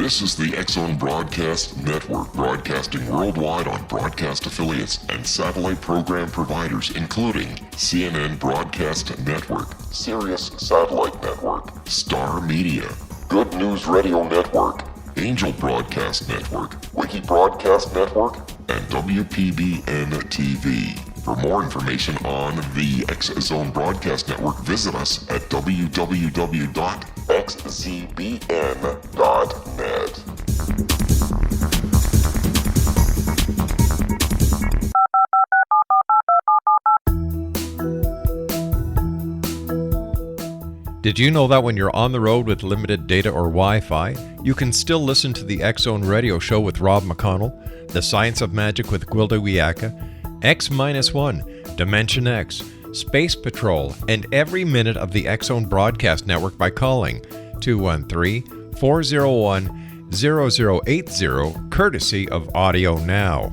This is the X-Zone Broadcast Network, broadcasting worldwide on broadcast affiliates and satellite program providers, including CNN Broadcast Network, Sirius Satellite Network, Star Media, Good News Radio Network, Angel Broadcast Network, Wiki Broadcast Network, and WPBN TV. For more information on the X-Zone Broadcast Network, visit us at www.xzbn.net. Did you know that when you're on the road with limited data or Wi-Fi, you can still listen to the X-Zone Radio Show with Rob McConnell, The Science of Magic with Gwilda Wiyaka, X-1, Dimension X, Space Patrol, and every minute of the X-Zone Broadcast Network by calling 213-401-0080, courtesy of Audio Now.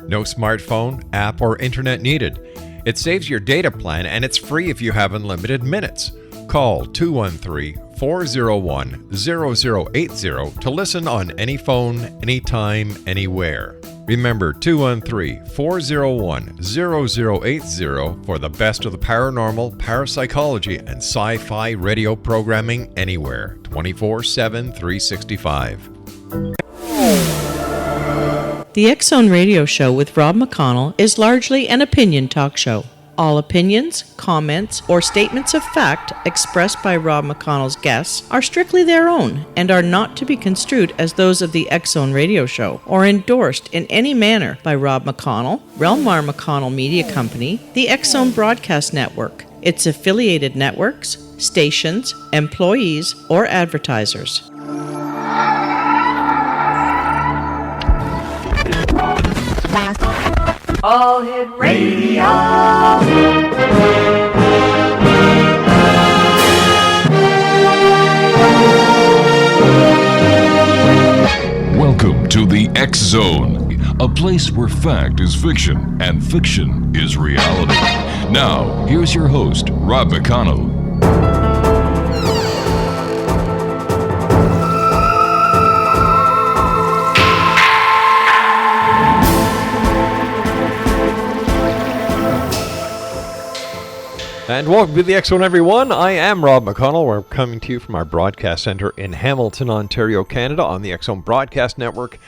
No smartphone, app, or internet needed. It saves your data plan, and it's free if you have unlimited minutes. Call 213-401-0080 to listen on any phone, anytime, anywhere. Remember, 213-401-0080 for the best of the paranormal, parapsychology, and sci-fi radio programming anywhere, 24/7, 365. The X-Zone Radio Show with Rob McConnell is largely an opinion talk show. All opinions, comments, or statements of fact expressed by Rob McConnell's guests are strictly their own and are not to be construed as those of the X-Zone Radio Show or endorsed in any manner by Rob McConnell, Relmar McConnell Media Company, the X-Zone Broadcast Network, its affiliated networks, stations, employees, or advertisers. All Hit Radio. Welcome to the X-Zone, a place where fact is fiction and fiction is reality. Now, here's your host, Rob McConnell. And welcome to the X-Zone, everyone. I am Rob McConnell. We're coming to you from our broadcast center in Hamilton, Ontario, Canada, on the X-Zone Broadcast Network.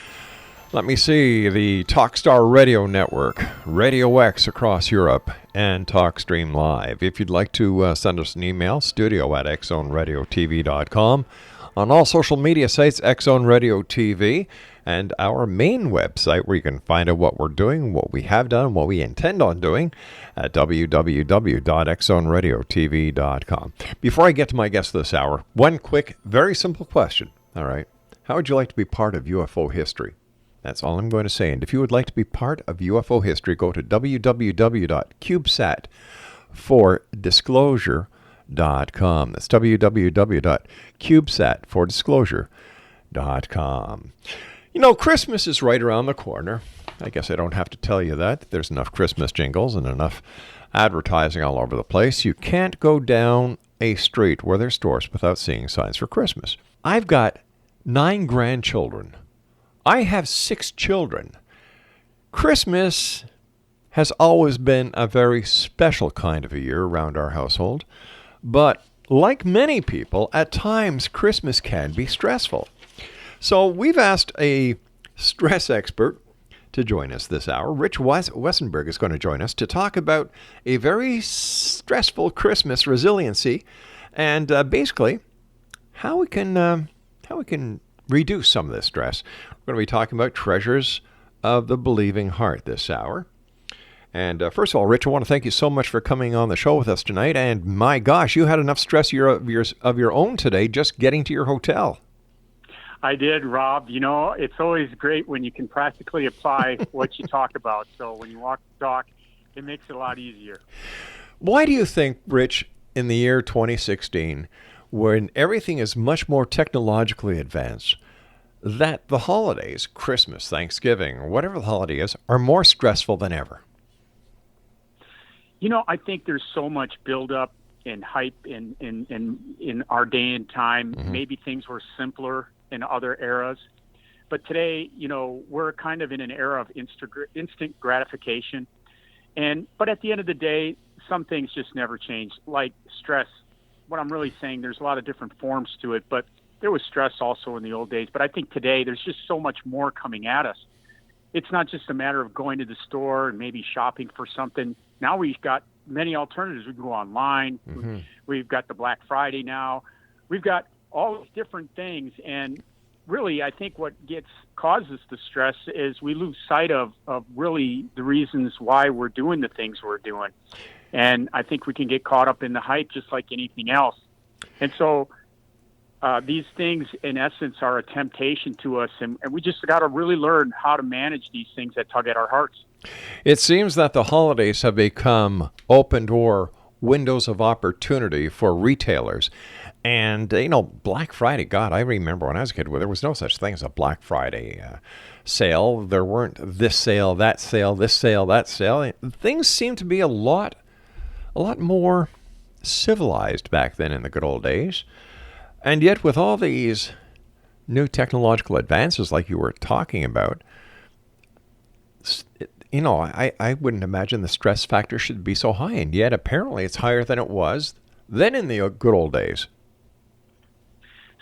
Let me see, the Talkstar Radio Network, Radio X across Europe, and TalkStream Live. If you'd like to send us an email, studio@xzoneradiotv.com. On all social media sites, X-Zone Radio TV, and our main website where you can find out what we're doing, what we have done, what we intend on doing at www.xzoneradiotv.com. Before I get to my guest this hour, one quick, very simple question. All right. How would you like to be part of UFO history? That's all I'm going to say. And if you would like to be part of UFO history, go to www.cubesat4disclosure.com. That's www.cubesat4disclosure.com. You know, Christmas is right around the corner. I guess I don't have to tell you that. There's enough Christmas jingles and enough advertising all over the place. You can't go down a street where there's stores without seeing signs for Christmas. I've got 9 grandchildren. I have 6 children. Christmas has always been a very special kind of a year around our household. But like many people, at times Christmas can be stressful. So we've asked a stress expert to join us this hour. Rich Wessenberg is going to join us to talk about a very stressful Christmas resiliency and basically how we can reduce some of this stress. We're going to be talking about treasures of the believing heart this hour. And first of all, Rich, I want to thank you so much for coming on the show with us tonight. And my gosh, you had enough stress of your own today just getting to your hotel. I did, Rob. You know, it's always great when you can practically apply what you talk about. So when you walk the talk, it makes it a lot easier. Why do you think, Rich, in the year 2016, when everything is much more technologically advanced, that the holidays, Christmas, Thanksgiving, or whatever the holiday is, are more stressful than ever? You know, I think there's so much buildup and hype in our day and time. Mm-hmm. Maybe things were simpler in other eras. But today, we're kind of in an era of instant gratification. But at the end of the day, some things just never change, like stress. What I'm really saying, there's a lot of different forms to it, but there was stress also in the old days. But I think today there's just so much more coming at us. It's not just a matter of going to the store and maybe shopping for something. Now we've got many alternatives. We can go online. Mm-hmm. We've got the Black Friday now. We've got all these different things. And really, I think what causes the stress is we lose sight of really the reasons why we're doing the things we're doing. And I think we can get caught up in the hype just like anything else. And so these things, in essence, are a temptation to us. And we just got to really learn how to manage these things that tug at our hearts. It seems that the holidays have become open door windows of opportunity for retailers. And, Black Friday, God, I remember when I was a kid, there was no such thing as a Black Friday sale. There weren't this sale, that sale, this sale, that sale. Things seem to be a lot more civilized back then in the good old days. And yet with all these new technological advances like you were talking about, I wouldn't imagine the stress factor should be so high. And yet apparently it's higher than it was then in the good old days.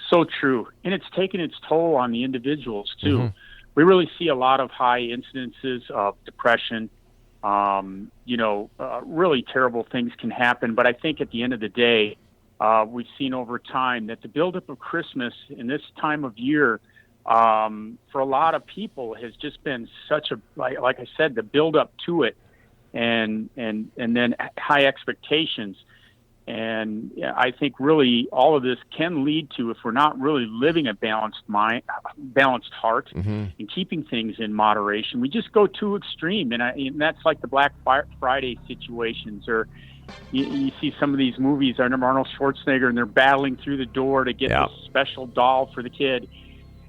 So true. And it's taken its toll on the individuals, too. Mm-hmm. We really see a lot of high incidences of depression. Really terrible things can happen. But I think at the end of the day, we've seen over time that the buildup of Christmas in this time of year, for a lot of people, has just been such like I said, the buildup to it, and then high expectations. And I think really all of this can lead to, if we're not really living a balanced mind, balanced heart, mm-hmm. and keeping things in moderation, we just go too extreme. And that's like the Black Friday situations, or you see some of these movies. I remember Arnold Schwarzenegger, and they're battling through the door to get this special doll for the kid.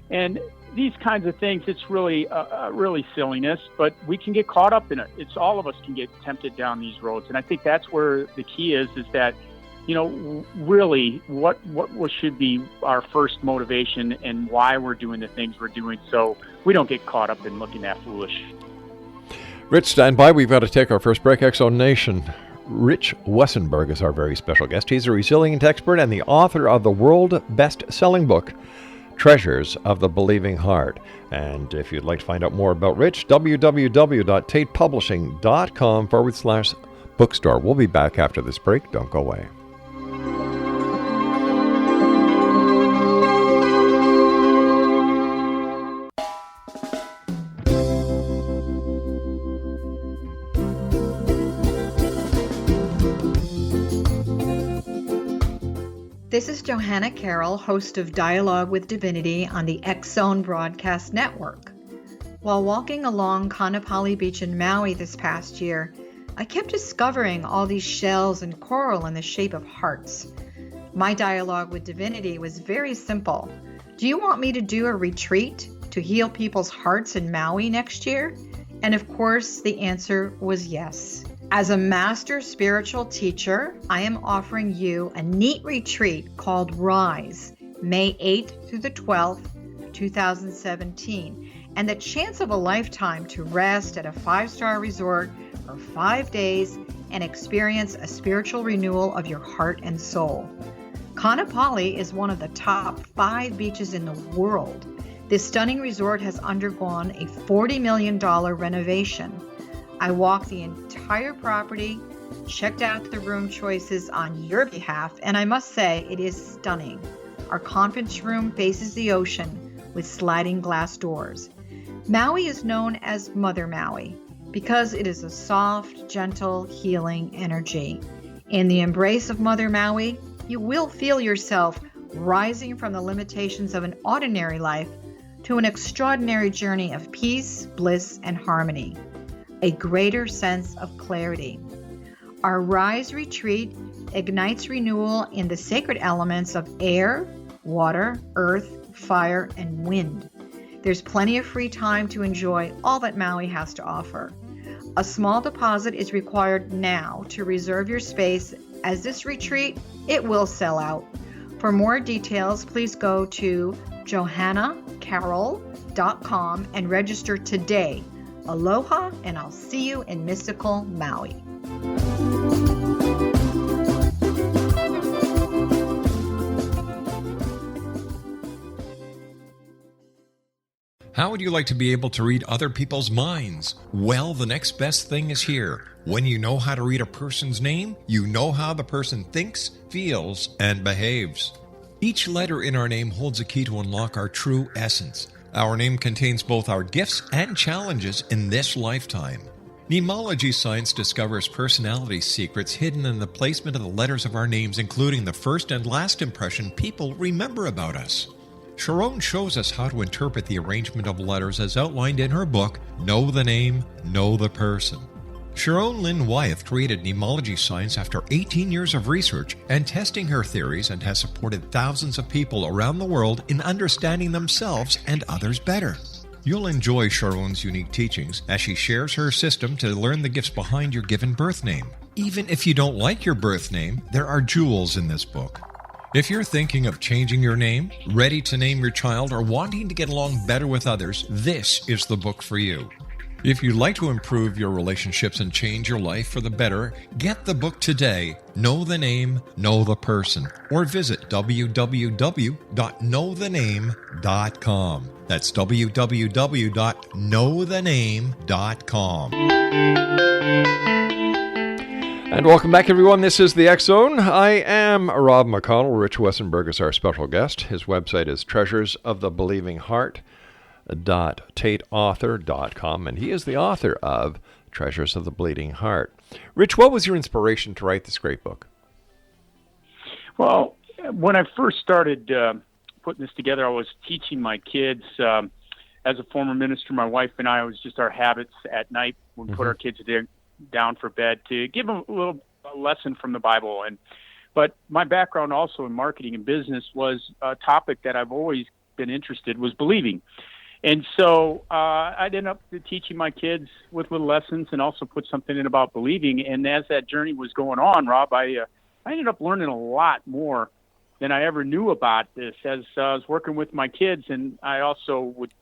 And these kinds of things, it's really really silliness, but we can get caught up in it. It's all of us can get tempted down these roads. And I think that's where the key is that, really what should be our first motivation and why we're doing the things we're doing, so we don't get caught up in looking that foolish. Rich, stand by. We've got to take our first break. X-Zone Nation. Rich Wessenberg is our very special guest. He's a resilient expert and the author of the world best-selling book, Treasures of the Beleiving Heart. And if you'd like to find out more about Rich, www.tatepublishing.com/bookstore. We'll be back after this break. Don't go away. This is Johanna Carroll, host of Dialogue with Divinity on the X-Zone Broadcast Network. While walking along Kaanapali Beach in Maui this past year, I kept discovering all these shells and coral in the shape of hearts. My dialogue with Divinity was very simple. Do you want me to do a retreat to heal people's hearts in Maui next year? And of course, the answer was yes. As a master spiritual teacher, I am offering you a neat retreat called Rise, May 8th through the 12th, 2017, and the chance of a lifetime to rest at a 5-star resort for 5 days and experience a spiritual renewal of your heart and soul. Kaanapali is one of the top 5 beaches in the world. This stunning resort has undergone a $40 million renovation. I walked the entire property, checked out the room choices on your behalf, and I must say it is stunning. Our conference room faces the ocean with sliding glass doors. Maui is known as Mother Maui because it is a soft, gentle, healing energy. In the embrace of Mother Maui, you will feel yourself rising from the limitations of an ordinary life to an extraordinary journey of peace, bliss, and harmony. A greater sense of clarity. Our Rise retreat ignites renewal in the sacred elements of air, water, earth, fire, and wind. There's plenty of free time to enjoy all that Maui has to offer. A small deposit is required now to reserve your space, as this retreat, it will sell out. For more details, please go to johannacarroll.com and register today. Aloha, and I'll see you in mystical Maui. How would you like to be able to read other people's minds? Well, the next best thing is here. When you know how to read a person's name, you know how the person thinks, feels, and behaves. Each letter in our name holds a key to unlock our true essence. Our name contains both our gifts and challenges in this lifetime. Nemology science discovers personality secrets hidden in the placement of the letters of our names, including the first and last impression people remember about us. Sharon shows us how to interpret the arrangement of letters as outlined in her book, Know the Name, Know the Person. Sharon Lynn Wyeth created Nemology science after 18 years of research and testing her theories, and has supported thousands of people around the world in understanding themselves and others better. You'll enjoy Sharon's unique teachings as she shares her system to learn the gifts behind your given birth name. Even if you don't like your birth name, there are jewels in this book. If you're thinking of changing your name, ready to name your child, or wanting to get along better with others, this is the book for you. If you'd like to improve your relationships and change your life for the better, get the book today, Know the Name, Know the Person, or visit www.knowthename.com. That's www.knowthename.com. And welcome back, everyone. This is the X Zone. I am Rob McConnell. Rich Wessenberg is our special guest. His website is treasuresofthebelievingheart.tateauthor.com, and he is the author of Treasures of the Bleeding Heart. Rich, what was your inspiration to write this great book? Well, when I first started putting this together, I was teaching my kids. As a former minister, my wife and I, it was just our habits at night. We put our kids down for bed to give them a lesson from the Bible. But my background also in marketing and business was a topic that I've always been interested, was believing. And so I'd end up teaching my kids with little lessons and also put something in about believing. And as that journey was going on, Rob, I ended up learning a lot more than I ever knew about this as I was working with my kids. And I also would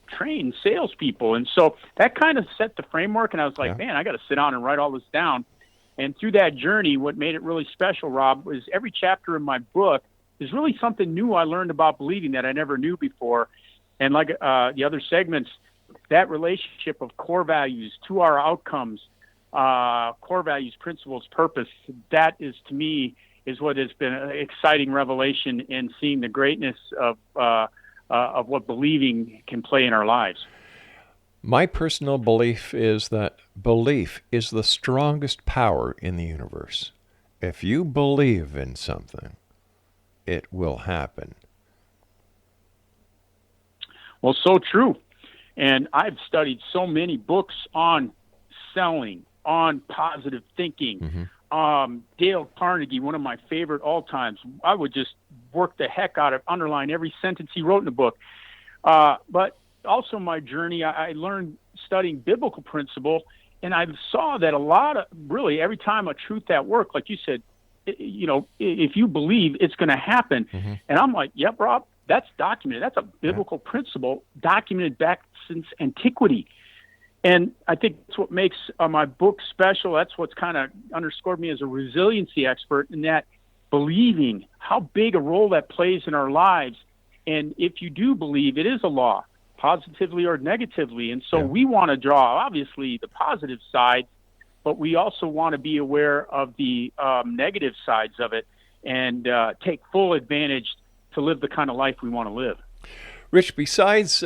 train salespeople. And so that kind of set the framework. And I was like, man, I got to sit down and write all this down. And through that journey, what made it really special, Rob, was every chapter in my book is really something new I learned about believing that I never knew before. And like the other segments, that relationship of core values to our outcomes, core values, principles, purpose, that is, to me, is what has been an exciting revelation in seeing the greatness of what believing can play in our lives. My personal belief is that belief is the strongest power in the universe. If you believe in something, it will happen. Well, so true. And I've studied so many books on selling, on positive thinking. Dale Carnegie, one of my favorite all times. I would just work the heck out of, underline every sentence he wrote in the book. But also my journey, I learned studying biblical principle, and I saw that a lot of, really every time a truth at work, like you said, if you believe, it's going to happen. And I'm like, yep, Rob, that's documented. That's a biblical principle documented back since antiquity. And I think that's what makes my book special. That's what's kind of underscored me as a resiliency expert, in that believing, how big a role that plays in our lives. And if you do believe, it is a law, positively or negatively. And so we want to draw, obviously, the positive side, but we also want to be aware of the negative sides of it and take full advantage to live the kind of life we want to live. Rich, besides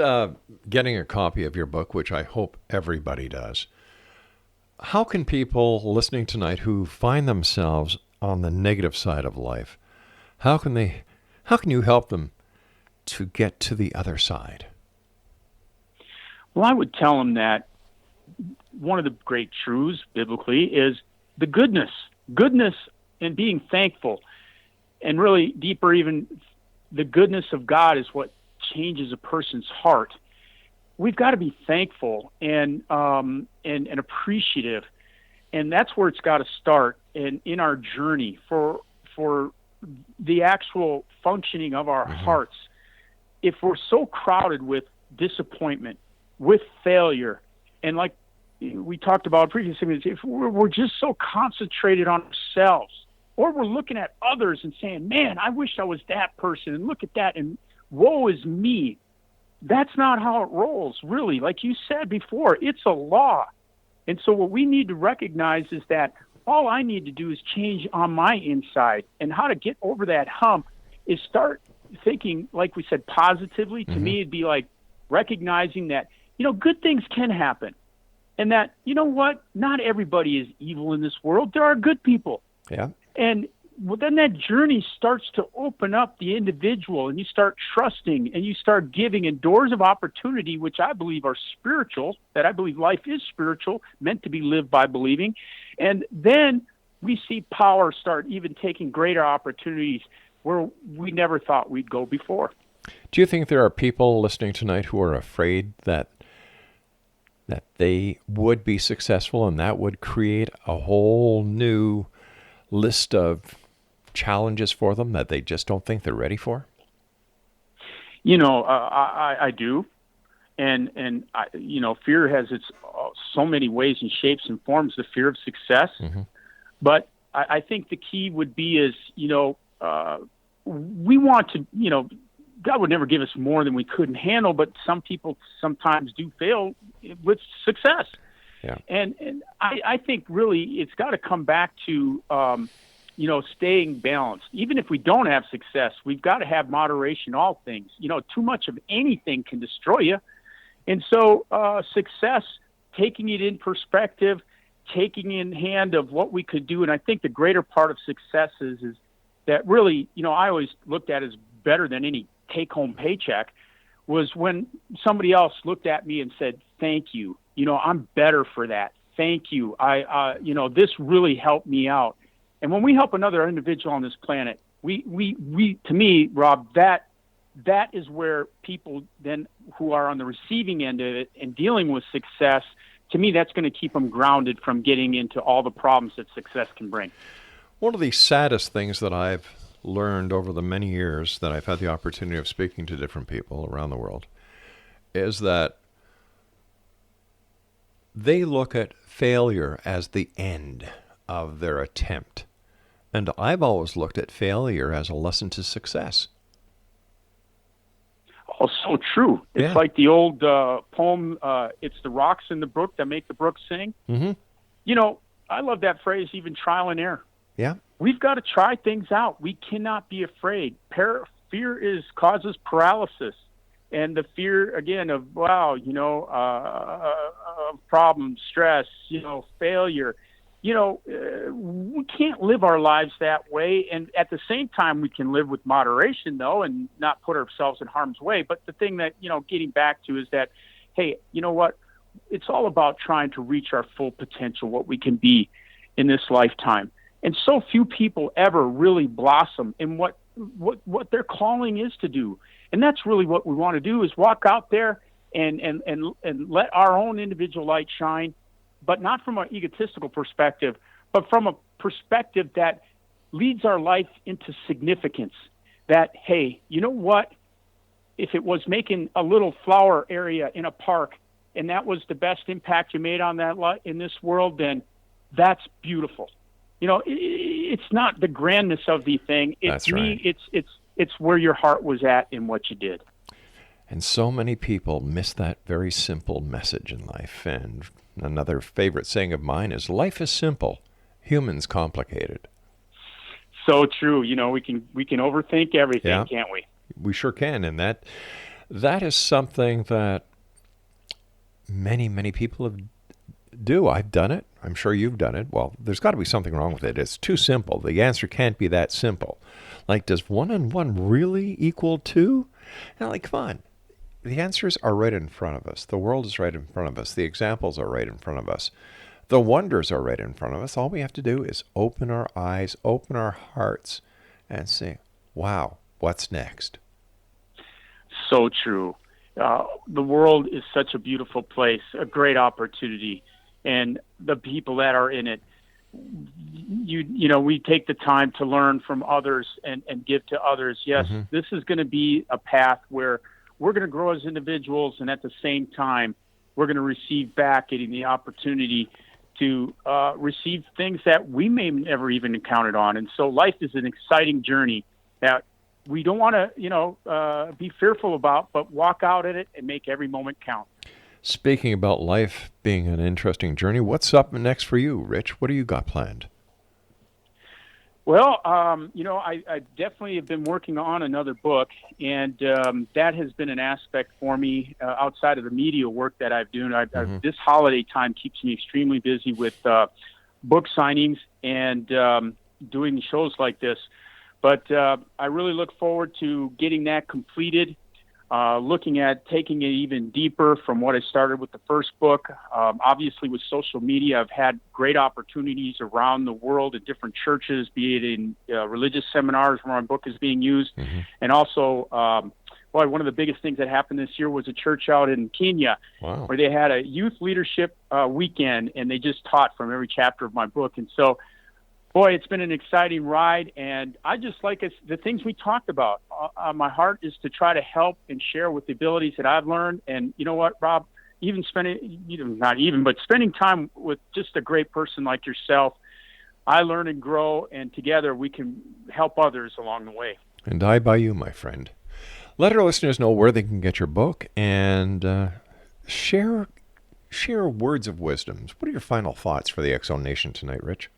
getting a copy of your book, which I hope everybody does, how can people listening tonight who find themselves on the negative side of life, how can you help them to get to the other side? Well, I would tell them that one of the great truths biblically is the goodness and being thankful, and really deeper even, the goodness of God is what changes a person's heart. We've got to be thankful and appreciative, and that's where it's got to start in our journey for the actual functioning of our hearts, if we're so crowded with disappointment, with failure, and like we talked about previously, if we're just so concentrated on ourselves, or we're looking at others and saying, man, I wish I was that person, and look at that, and woe is me. That's not how it rolls, really. Like you said before, it's a law. And so what we need to recognize is that all I need to do is change on my inside. And how to get over that hump is start thinking, like we said, positively. To me, it'd be like recognizing that, good things can happen. And that, not everybody is evil in this world. There are good people. Yeah. And then that journey starts to open up the individual, and you start trusting, and you start giving, and doors of opportunity, which I believe are spiritual, that I believe life is spiritual, meant to be lived by believing. And then we see power start even taking greater opportunities where we never thought we'd go before. Do you think there are people listening tonight who are afraid that they would be successful, and that would create a whole new list of challenges for them that they just don't think they're ready for? I do. And fear has its so many ways and shapes and forms, the fear of success. But I think the key would be is, we want to, God would never give us more than we couldn't handle, but some people sometimes do fail with success. Yeah. And I think really it's got to come back to, staying balanced. Even if we don't have success, we've got to have moderation in all things. Too much of anything can destroy you. And so success, taking it in perspective, taking in hand of what we could do. And I think the greater part of success is that really, I always looked at as better than any take-home paycheck, was when somebody else looked at me and said, thank you. I'm better for that. Thank you. This really helped me out. And when we help another individual on this planet, we to me, Rob, that is where people then who are on the receiving end of it and dealing with success, to me, that's going to keep them grounded from getting into all the problems that success can bring. One of the saddest things that I've learned over the many years that I've had the opportunity of speaking to different people around the world is that they look at failure as the end of their attempt. And I've always looked at failure as a lesson to success. Oh, so true. It's like the old poem, it's the rocks in the brook that make the brook sing. I love that phrase, even trial and error. Yeah. We've got to try things out. We cannot be afraid. Fear causes paralysis. And the fear, again, of, problems, stress, failure. We can't live our lives that way. And at the same time, we can live with moderation, though, and not put ourselves in harm's way. But the thing that, getting back to is that, hey, you know what? It's all about trying to reach our full potential, what we can be in this lifetime. And so few people ever really blossom in what their calling is to do. And that's really what we want to do, is walk out there and let our own individual light shine, but not from an egotistical perspective, but from a perspective that leads our life into significance. That, hey, you know what? If it was making a little flower area in a park and that was the best impact you made on that in this world, then that's beautiful. It's not the grandness of the thing. That's right. It's where your heart was at in what you did. And so many people miss that very simple message in life. And another favorite saying of mine is, life is simple, humans complicated. So true. We can overthink everything, can't we? We sure can. And that is something that many, many people do. I've done it. I'm sure you've done it. Well, there's got to be something wrong with it. It's too simple. The answer can't be that simple. Like, does 1 and 1 really equal 2? Come on. The answers are right in front of us. The world is right in front of us. The examples are right in front of us. The wonders are right in front of us. All we have to do is open our eyes, open our hearts, and say, wow, what's next? So true. The world is such a beautiful place, a great opportunity. And the people that are in it, we take the time to learn from others and give to others. Yes, this is going to be a path where we're going to grow as individuals, and at the same time, we're going to receive back, getting the opportunity to receive things that we may never even counted on. And so life is an exciting journey that we don't want to, be fearful about, but walk out at it and make every moment count. Speaking about life being an interesting journey, what's up next for you, Rich? What do you got planned? Well, I definitely have been working on another book, and that has been an aspect for me outside of the media work that I've done. This holiday time keeps me extremely busy with book signings and doing shows like this. But I really look forward to getting that completed, looking at taking it even deeper from what I started with the first book. Obviously, with social media, I've had great opportunities around the world at different churches, be it in religious seminars where my book is being used. And also, one of the biggest things that happened this year was a church out in Kenya where they had a youth leadership weekend, and they just taught from every chapter of my book. And so, boy, it's been an exciting ride, and I just like the things we talked about. My heart is to try to help and share with the abilities that I've learned. And you know what, Rob, spending time with just a great person like yourself, I learn and grow, and together we can help others along the way. And I by you, my friend. Let our listeners know where they can get your book, and share words of wisdom. What are your final thoughts for the X-Zone Nation tonight, Rich?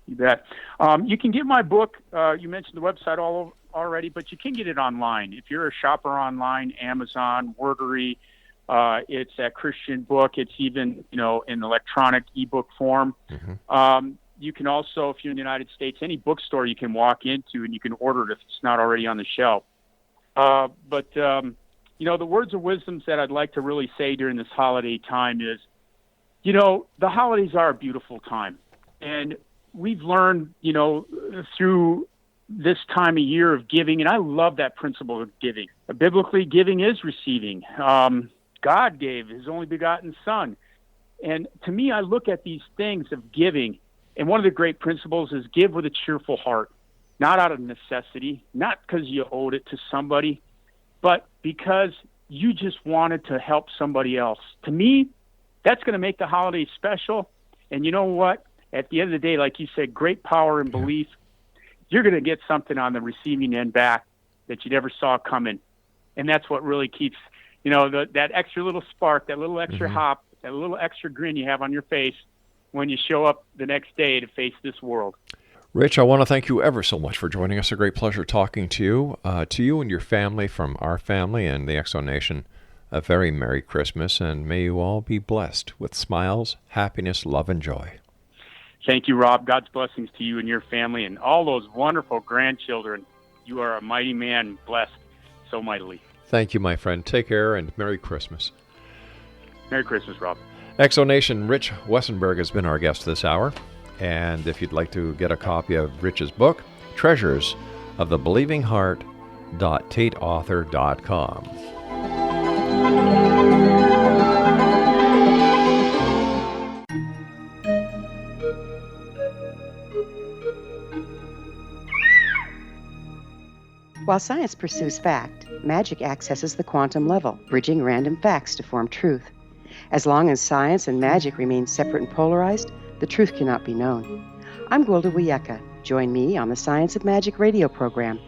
You bet. You can get my book. You mentioned the website already, but you can get it online. If you're a shopper online, Amazon, Wordery, it's at Christian Book. It's even, in electronic ebook form. You can also, if you're in the United States, any bookstore you can walk into and you can order it if it's not already on the shelf. But the words of wisdom that I'd like to really say during this holiday time is, the holidays are a beautiful time. And we've learned, through this time of year of giving, and I love that principle of giving. Biblically, giving is receiving. God gave His only begotten Son. And to me, I look at these things of giving, and one of the great principles is give with a cheerful heart, not out of necessity, not because you owed it to somebody, but because you just wanted to help somebody else. To me, that's going to make the holidays special. And you know what? At the end of the day, like you said, great power and belief. You're going to get something on the receiving end back that you never saw coming. And that's what really keeps, that extra little spark, that little extra hop, that little extra grin you have on your face when you show up the next day to face this world. Rich, I want to thank you ever so much for joining us. A great pleasure talking to you. To you and your family, from our family and the X-Zone Nation, a very Merry Christmas, and may you all be blessed with smiles, happiness, love, and joy. Thank you, Rob. God's blessings to you and your family and all those wonderful grandchildren. You are a mighty man, blessed so mightily. Thank you, my friend. Take care, and Merry Christmas. Merry Christmas, Rob. X-Zone Nation, Rich Wessenberg has been our guest this hour. And if you'd like to get a copy of Rich's book, Treasures of the Believing Heart, tateauthor.com. While science pursues fact, magic accesses the quantum level, bridging random facts to form truth. As long as science and magic remain separate and polarized, the truth cannot be known. I'm Gwilda Wiyaka. Join me on the Science of Magic radio program,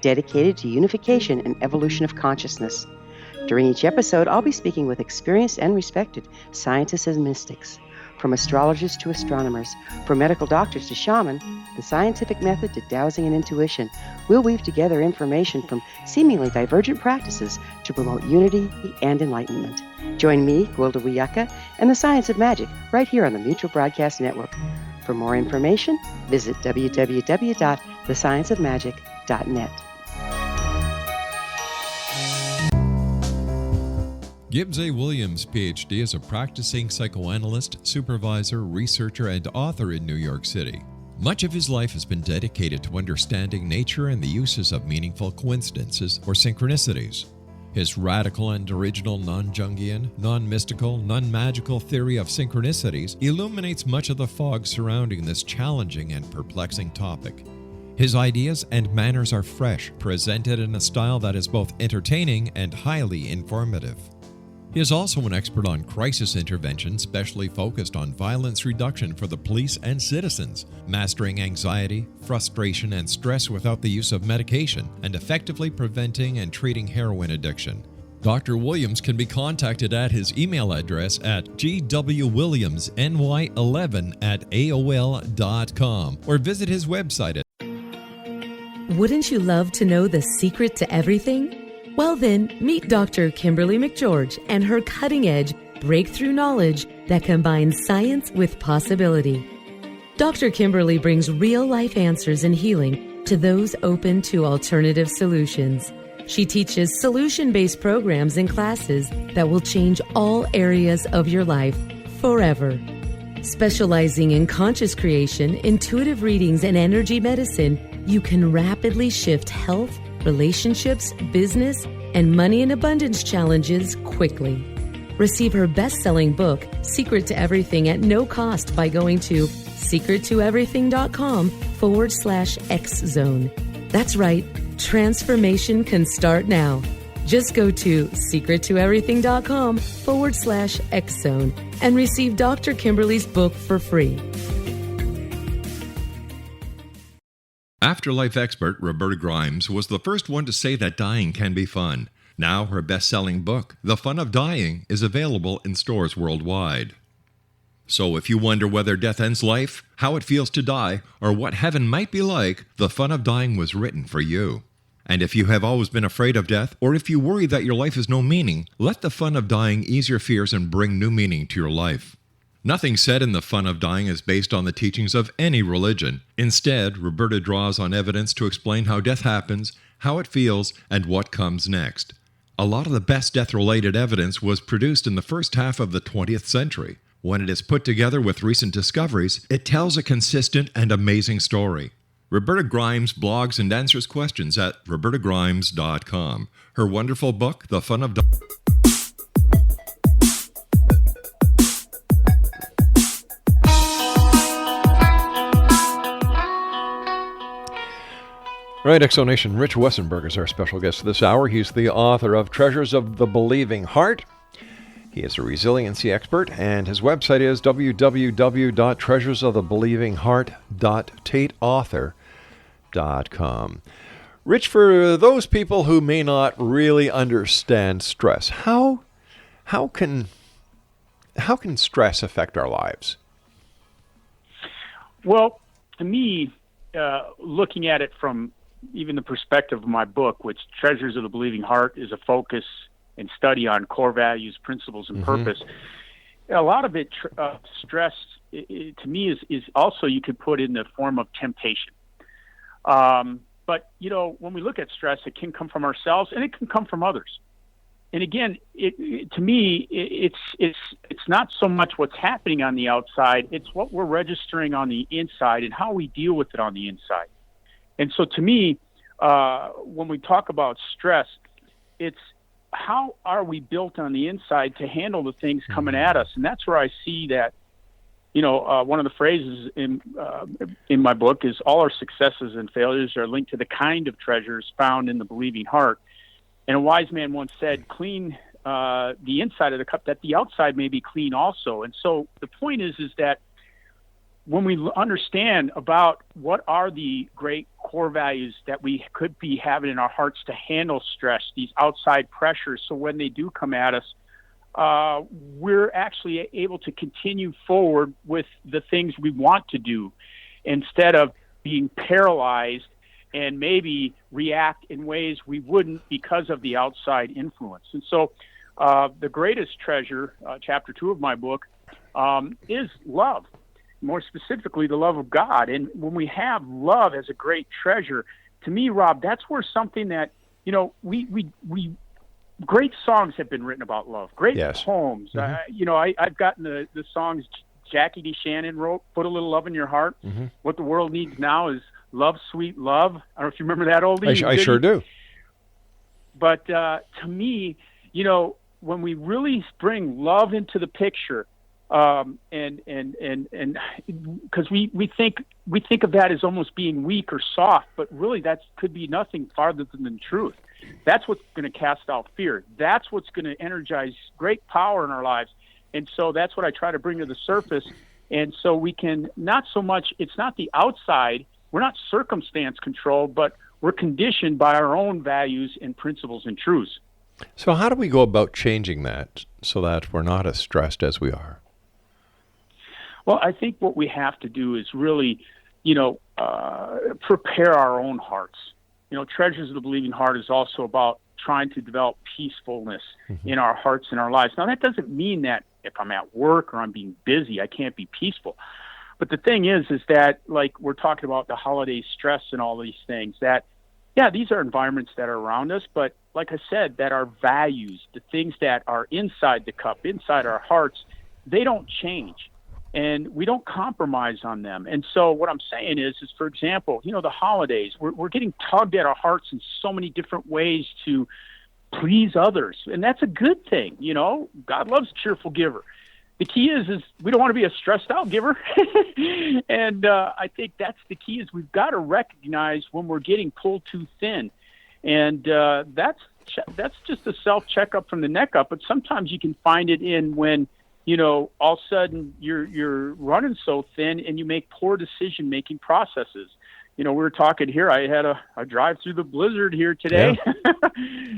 dedicated to unification and evolution of consciousness. During each episode, I'll be speaking with experienced and respected scientists and mystics. From astrologers to astronomers, from medical doctors to shaman, the scientific method to dowsing and intuition, we'll weave together information from seemingly divergent practices to promote unity and enlightenment. Join me, Gwilda Wiyaka, and the Science of Magic right here on the Mutual Broadcast Network. For more information, visit www.thescienceofmagic.net. Gibbs A. Williams, Ph.D., is a practicing psychoanalyst, supervisor, researcher, and author in New York City. Much of his life has been dedicated to understanding nature and the uses of meaningful coincidences or synchronicities. His radical and original non-Jungian, non-mystical, non-magical theory of synchronicities illuminates much of the fog surrounding this challenging and perplexing topic. His ideas and manners are fresh, presented in a style that is both entertaining and highly informative. He is also an expert on crisis intervention, specially focused on violence reduction for the police and citizens, mastering anxiety, frustration, and stress without the use of medication, and effectively preventing and treating heroin addiction. Dr. Williams can be contacted at his email address at gwwilliamsny11@aol.com or visit his website at. Wouldn't you love to know the secret to everything? Well then, meet Dr. Kimberly McGeorge and her cutting-edge breakthrough knowledge that combines science with possibility. Dr. Kimberly brings real-life answers and healing to those open to alternative solutions. She teaches solution-based programs and classes that will change all areas of your life forever. Specializing in conscious creation, intuitive readings, and energy medicine, you can rapidly shift health, relationships, business, and money and abundance challenges quickly. Receive her best-selling book, Secret to Everything, at no cost by going to secrettoeverything.com/X-Zone. That's right, transformation can start now. Just go to secrettoeverything.com/X-Zone and receive Dr. Kimberly's book for free. Afterlife expert Roberta Grimes was the first one to say that dying can be fun. Now her best-selling book, The Fun of Dying, is available in stores worldwide. So if you wonder whether death ends life, how it feels to die, or what heaven might be like, The Fun of Dying was written for you. And if you have always been afraid of death, or if you worry that your life has no meaning, let The Fun of Dying ease your fears and bring new meaning to your life. Nothing said in The Fun of Dying is based on the teachings of any religion. Instead, Roberta draws on evidence to explain how death happens, how it feels, and what comes next. A lot of the best death-related evidence was produced in the first half of the 20th century. When it is put together with recent discoveries, it tells a consistent and amazing story. Roberta Grimes blogs and answers questions at robertagrimes.com. Her wonderful book, The Fun of Dying. Right, Exonation. Rich Wessenberg is our special guest this hour. He's the author of Treasures of the Believing Heart. He is a resiliency expert, and his website is www.treasuresofthebelievingheart.tateauthor.com. Rich, for those people who may not really understand stress, how can stress affect our lives? Well, to me, looking at it from even the perspective of my book, which Treasures of the Believing Heart is a focus and study on core values, principles, and purpose. A lot of it, stress, to me, is also you could put in the form of temptation. But, you know, when we look at stress, it can come from ourselves and it can come from others. And again, to me, it's not so much what's happening on the outside, it's what we're registering on the inside and how we deal with it on the inside. And so to me, when we talk about stress, it's how are we built on the inside to handle the things coming at us? And that's where I see that, you know, one of the phrases in my book is all our successes and failures are linked to the kind of treasures found in the believing heart. And a wise man once said, clean the inside of the cup, that the outside may be clean also. And so the point is that when we understand about what are the great core values that we could be having in our hearts to handle stress, these outside pressures, so when they do come at us, we're actually able to continue forward with the things we want to do instead of being paralyzed and maybe react in ways we wouldn't because of the outside influence. And so the greatest treasure, chapter 2 of my book, is love, more specifically the love of God. And when we have love as a great treasure, to me, Rob, that's where something that, you know, we great songs have been written about love, great poems. You know, I've gotten the songs Jackie D. Shannon wrote, Put a Little Love in Your Heart. What the world needs now is love, sweet love. I don't know if you remember that oldie. I sure do. But to me, when we really bring love into the picture, and because we think of that as almost being weak or soft, but really that could be nothing farther than the truth. That's what's going to cast out fear. That's what's going to energize great power in our lives. And so that's what I try to bring to the surface. And so we can not so much, it's not the outside, we're not circumstance controlled, but we're conditioned by our own values and principles and truths. So how do we go about changing that so that we're not as stressed as we are? Well, I think what we have to do is really, prepare our own hearts. Treasures of the Believing Heart is also about trying to develop peacefulness in our hearts and our lives. Now, that doesn't mean that if I'm at work or I'm being busy, I can't be peaceful. But the thing is that, like we're talking about the holiday stress and all these things, that, yeah, these are environments that are around us, but like I said, that our values, the things that are inside the cup, inside our hearts, they don't change. And we don't compromise on them. And so what I'm saying is for example, the holidays, we're getting tugged at our hearts in so many different ways to please others. And that's a good thing. God loves a cheerful giver. The key is we don't want to be a stressed out giver. And I think that's the key is we've got to recognize when we're getting pulled too thin. And that's just a self checkup from the neck up. But sometimes you can find it in when, all of a sudden you're running so thin and you make poor decision-making processes. We were talking here, I had a drive through the blizzard here today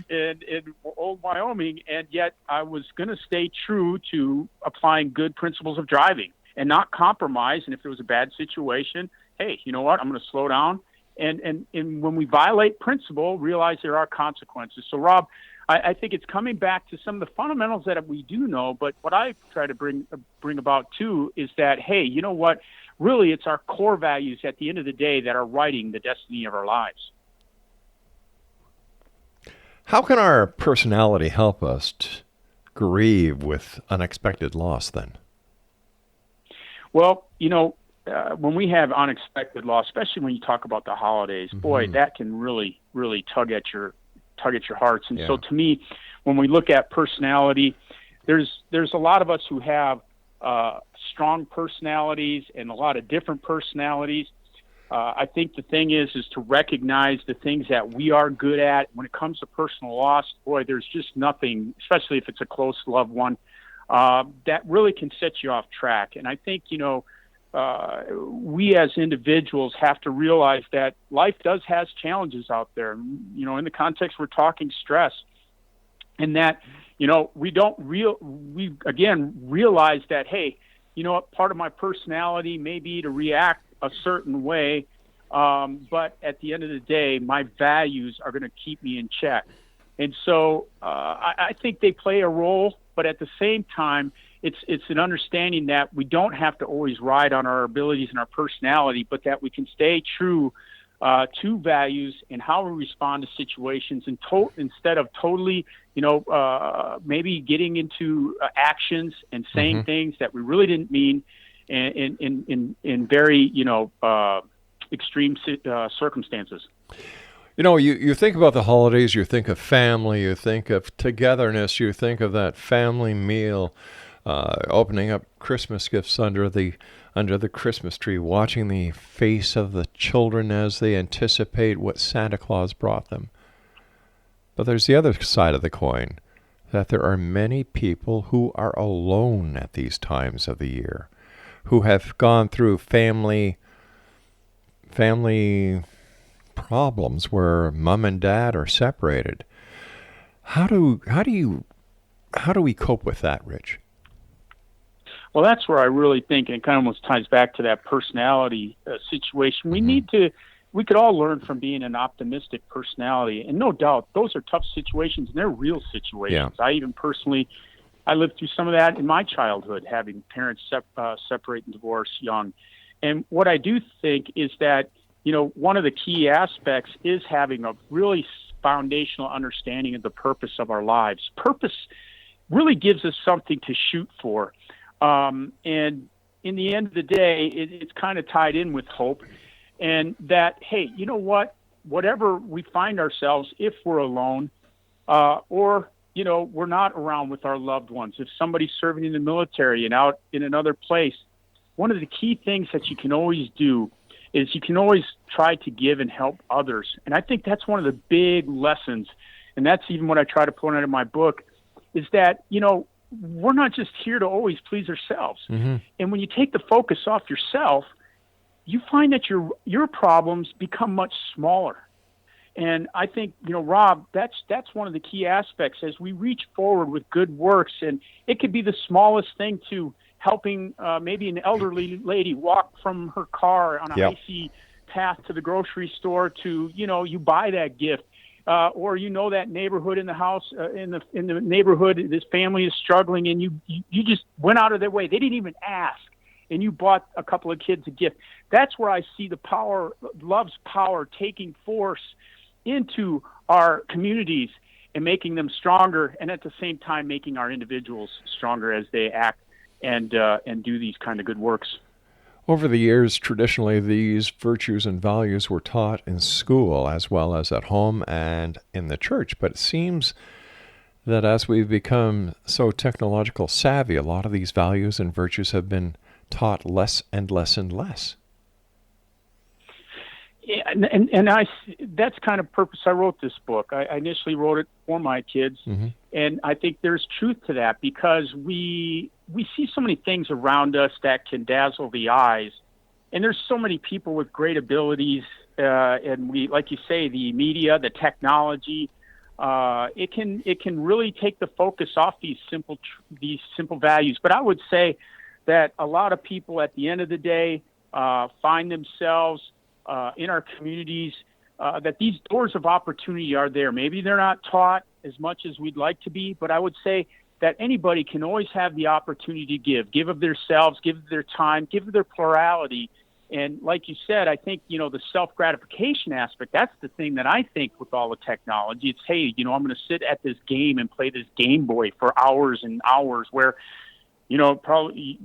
in old Wyoming, and yet I was going to stay true to applying good principles of driving and not compromise. And if there was a bad situation, hey, you know what, I'm going to slow down. And when we violate principle, realize there are consequences. So, Rob, I think it's coming back to some of the fundamentals that we do know, but what I try to bring about too is that, hey, you know what? Really, it's our core values at the end of the day that are writing the destiny of our lives. How can our personality help us grieve with unexpected loss then? Well, when we have unexpected loss, especially when you talk about the holidays, boy, that can really, really tug at your hearts. And so to me, when we look at personality, there's a lot of us who have strong personalities and a lot of different personalities. I think the thing is to recognize the things that we are good at. When it comes to personal loss, boy, there's just nothing, especially if it's a close loved one, that really can set you off track. And I think, we as individuals have to realize that life has challenges out there. In the context we're talking stress, and that, we realize that, hey, part of my personality may be to react a certain way, but at the end of the day, my values are going to keep me in check. And so I think they play a role, but at the same time, it's an understanding that we don't have to always ride on our abilities and our personality, but that we can stay true to values and how we respond to situations, and instead of totally, maybe getting into actions and saying things that we really didn't mean in very, extreme circumstances. You think about the holidays, you think of family, you think of togetherness, you think of that family meal, opening up Christmas gifts under the Christmas tree, watching the face of the children as they anticipate what Santa Claus brought them. But there's the other side of the coin, that there are many people who are alone at these times of the year, who have gone through family problems where mom and dad are separated. How do we cope with that, Rich? Well, that's where I really think, and it kind of almost ties back to that personality situation. We could all learn from being an optimistic personality. And no doubt, those are tough situations, and they're real situations. Yeah. I even personally, I lived through some of that in my childhood, having parents separate and divorce young. And what I do think is that, one of the key aspects is having a really foundational understanding of the purpose of our lives. Purpose really gives us something to shoot for. And in the end of the day, it's kind of tied in with hope, and that, hey, you know what? Whatever we find ourselves, if we're alone, or, we're not around with our loved ones. If somebody's serving in the military and out in another place, one of the key things that you can always do is you can always try to give and help others. And I think that's one of the big lessons, and that's even what I try to point out in my book, is that, we're not just here to always please ourselves. Mm-hmm. And when you take the focus off yourself, you find that your problems become much smaller. And I think, Rob, that's one of the key aspects as we reach forward with good works. And it could be the smallest thing to helping maybe an elderly lady walk from her car on an icy path to the grocery store to, you buy that gift. Or that neighborhood in the house, in the neighborhood, this family is struggling, and you just went out of their way. They didn't even ask, and you bought a couple of kids a gift. That's where I see the power, love's power, taking force into our communities and making them stronger, and at the same time making our individuals stronger as they act and do these kind of good works. Over the years, traditionally, these virtues and values were taught in school as well as at home and in the church. But it seems that as we've become so technological savvy, a lot of these values and virtues have been taught less and less and less. Yeah, and that's kind of purpose I wrote this book. I initially wrote it for my kids, mm-hmm. and I think there's truth to that because we see so many things around us that can dazzle the eyes, and there's so many people with great abilities, and we, like you say, the media, the technology, it can really take the focus off these simple values. But I would say that a lot of people at the end of the day find themselves in our communities, that these doors of opportunity are there. Maybe they're not taught as much as we'd like to be, but I would say that anybody can always have the opportunity to give of themselves, give of their time, give of their plurality. And like you said, I think, the self-gratification aspect, that's the thing that I think with all the technology. It's, hey, I'm going to sit at this game and play this Game Boy for hours and hours where, probably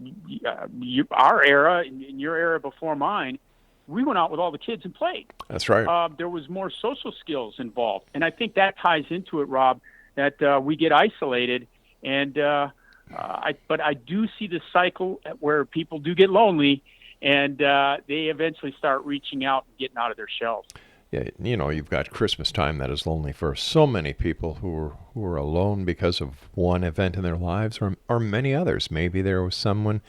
our era and your era before mine, we went out with all the kids and played. That's right. There was more social skills involved. And I think that ties into it, Rob, that we get isolated. And but I do see the cycle where people do get lonely, and they eventually start reaching out and getting out of their shells. Yeah, you've got Christmas time that is lonely for so many people who are alone because of one event in their lives or many others. Maybe there was someone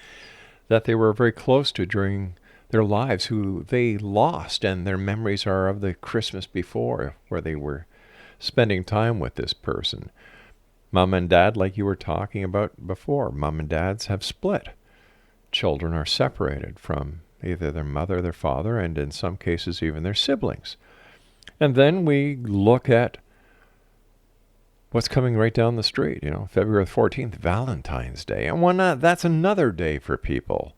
that they were very close to during their lives who they lost, and their memories are of the Christmas before where they were spending time with this person. Mom and dad, like you were talking about before, mom and dads have split. Children are separated from either their mother or their father, and in some cases even their siblings. And then we look at what's coming right down the street, February 14th, Valentine's Day. And that's another day for people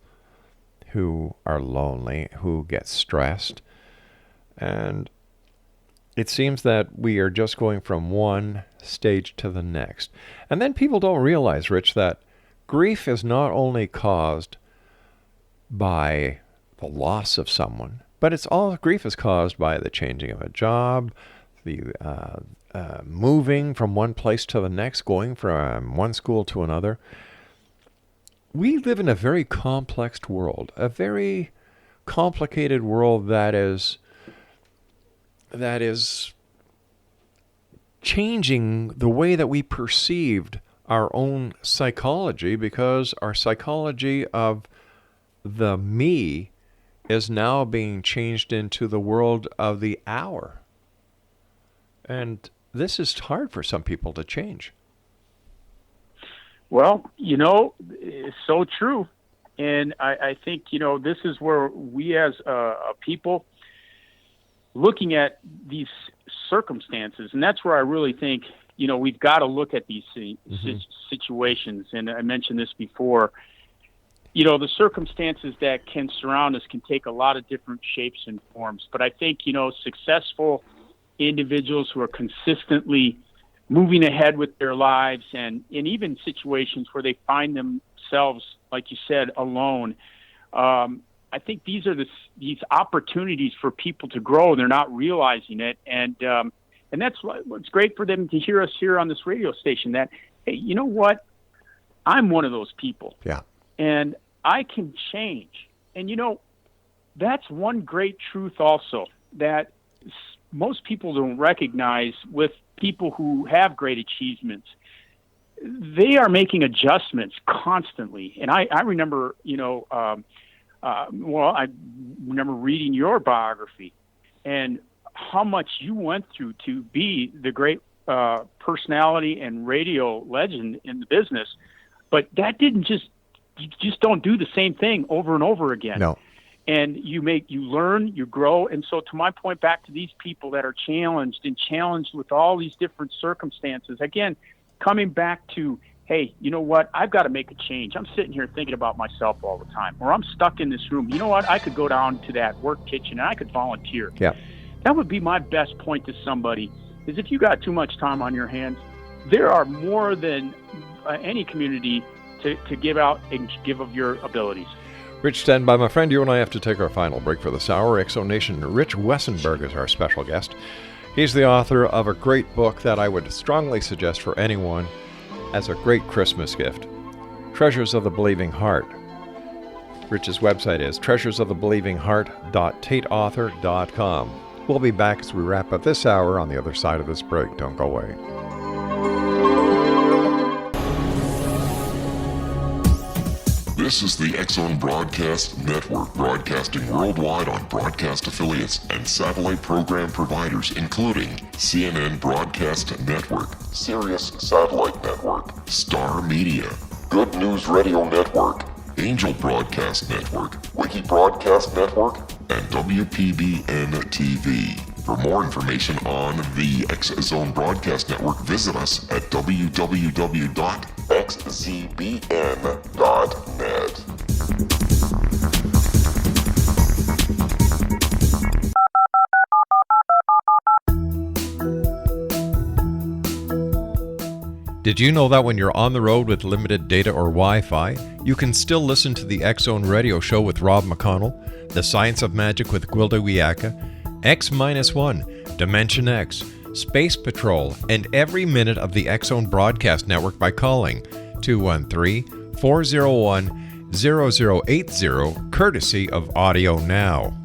who are lonely, who get stressed. And it seems that we are just going from one stage to the next. And then people don't realize, Rich, that grief is not only caused by the loss of someone, but grief is caused by the changing of a job, the moving from one place to the next, going from one school to another. We live in a very complex world, a very complicated world that is changing the way that we perceived our own psychology, because our psychology of the me is now being changed into the world of the hour. And this is hard for some people to change. Well, it's so true. And I think, this is where we as a people looking at these circumstances, and that's where I really think, we've got to look at these situations. And I mentioned this before, the circumstances that can surround us can take a lot of different shapes and forms. But I think, successful individuals who are consistently moving ahead with their lives, and in even situations where they find themselves, like you said, alone, I think these are these opportunities for people to grow. They're not realizing it, and And that's what's great for them to hear us here on this radio station, that, hey, you know what? I'm one of those people. Yeah. And I can change. And, that's one great truth also that most people don't recognize with people who have great achievements. They are making adjustments constantly. And I remember, I remember reading your biography and how much you went through to be the great personality and radio legend in the business. But that you just don't do the same thing over and over again. No. And you learn, you grow. And so to my point, back to these people that are challenged with all these different circumstances, again, coming back to, hey, you know what? I've got to make a change. I'm sitting here thinking about myself all the time, or I'm stuck in this room. You know what? I could go down to that work kitchen and I could volunteer. Yeah. That would be my best point to somebody, is if you got too much time on your hands, there are more than any community to give out and give of your abilities. Rich, stand by, my friend. You and I have to take our final break for this hour. Exo Nation, Rich Wessenberg is our special guest. He's the author of a great book that I would strongly suggest for anyone as a great Christmas gift, Treasures of the Believing Heart. Rich's website is treasuresofthebelievingheart.tateauthor.com. We'll be back as we wrap up this hour on the other side of this break. Don't go away. This is the X-Zone Broadcast Network, broadcasting worldwide on broadcast affiliates and satellite program providers, including CNN Broadcast Network, Sirius Satellite Network, Star Media, Good News Radio Network, Angel Broadcast Network, Wiki Broadcast Network, and WPBN TV. For more information on the X-Zone Broadcast Network, visit us at www.xzbn.net. Did you know that when you're on the road with limited data or Wi-Fi, you can still listen to the X-Zone Radio Show with Rob McConnell, The Science of Magic with Gwilda Wiyaka, X-1, Dimension X, Space Patrol, and every minute of the X-Zone Broadcast Network by calling 213-401-0080, courtesy of Audio Now.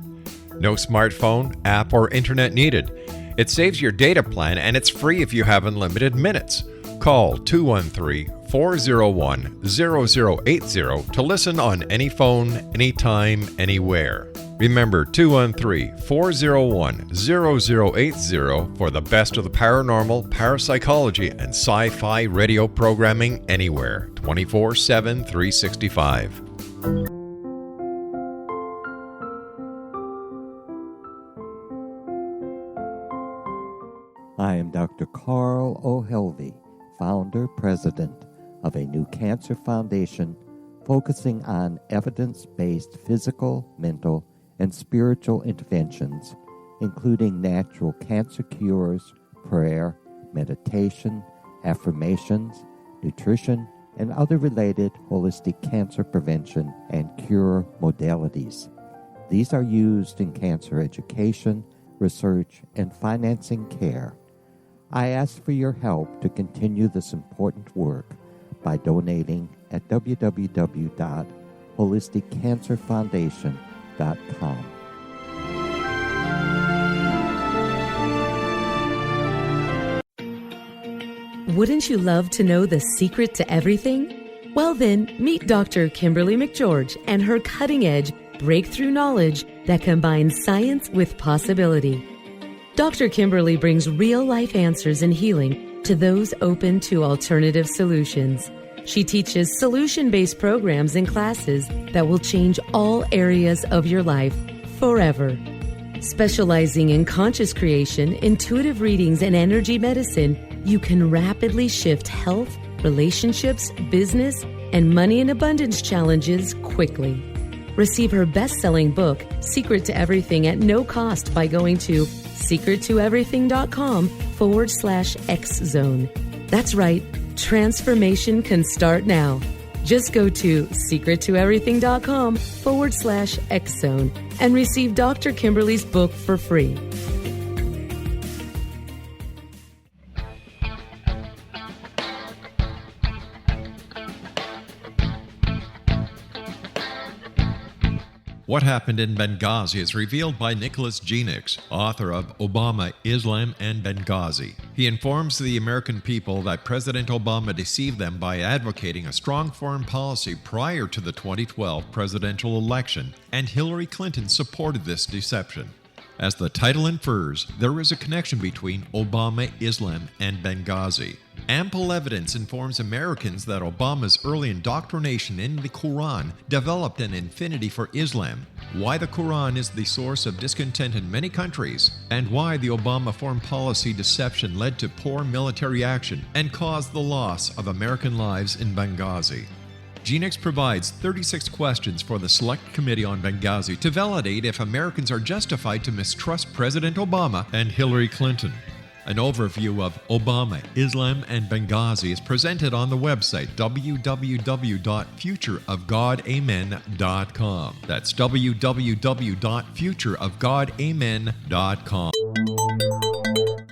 No smartphone, app, or internet needed. It saves your data plan, and it's free if you have unlimited minutes. Call 213-401-0080 to listen on any phone, anytime, anywhere. Remember, 213-401-0080 for the best of the paranormal, parapsychology, and sci-fi radio programming anywhere, 24/7, 365. I am Dr. Carl O'Helvey, founder, president of a new cancer foundation focusing on evidence-based physical, mental, and spiritual interventions, including natural cancer cures, prayer, meditation, affirmations, nutrition, and other related holistic cancer prevention and cure modalities. These are used in cancer education, research, and financing care. I ask for your help to continue this important work by donating at www.holisticcancerfoundation.com. Wouldn't you love to know the secret to everything? Well then, meet Dr. Kimberly McGeorge and her cutting-edge breakthrough knowledge that combines science with possibility. Dr. Kimberly brings real-life answers and healing to those open to alternative solutions. She teaches solution-based programs and classes that will change all areas of your life forever. Specializing in conscious creation, intuitive readings, and energy medicine, you can rapidly shift health, relationships, business, and money and abundance challenges quickly. Receive her best-selling book, Secret to Everything, at no cost by going to secrettoeverything.com/X-Zone. That's right, transformation can start now. Just go to secrettoeverything.com/X-Zone and receive Dr. Kimberly's book for free. What Happened in Benghazi is revealed by Nicholas Genix, author of Obama, Islam, and Benghazi. He informs the American people that President Obama deceived them by advocating a strong foreign policy prior to the 2012 presidential election, and Hillary Clinton supported this deception. As the title infers, there is a connection between Obama, Islam, and Benghazi. Ample evidence informs Americans that Obama's early indoctrination in the Quran developed an affinity for Islam, why the Quran is the source of discontent in many countries, and why the Obama foreign policy deception led to poor military action and caused the loss of American lives in Benghazi. Genix provides 36 questions for the Select Committee on Benghazi to validate if Americans are justified to mistrust President Obama and Hillary Clinton. An overview of Obama, Islam, and Benghazi is presented on the website www.futureofgodamen.com. That's www.futureofgodamen.com.